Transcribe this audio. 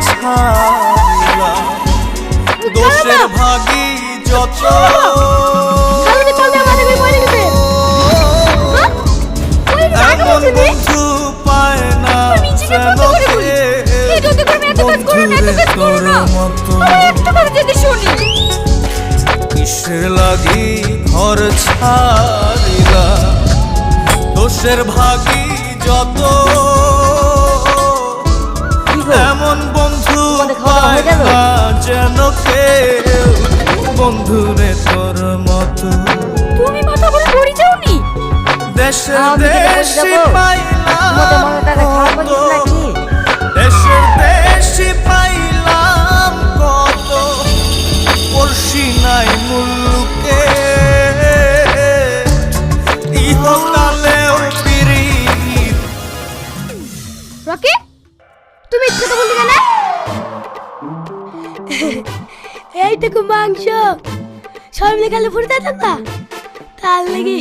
ছাড়িলাম দোষের ভাগী যত এমন বন্ধু পায় না বন্ধুরে তোর মতো কিসের লাগি ঘর ছাড়িলাম দোষের ভাগী যত এমন বন্ধু পায় না যেন কেউ বন্ধুরে তোর মতো তুমি মাথা করে পড়ে যাওনি দেশের দেশি পাইলাম কত দেশের দেশি পাইলাম কত পড়শি নাই মুল্লুকে ইহকালেও পিরিত। রকি তুমি ইচ্ছে তো বললি কেন? এইটুকু মাংস সব মিলে গেলে ফুটে যেত না তার লেগে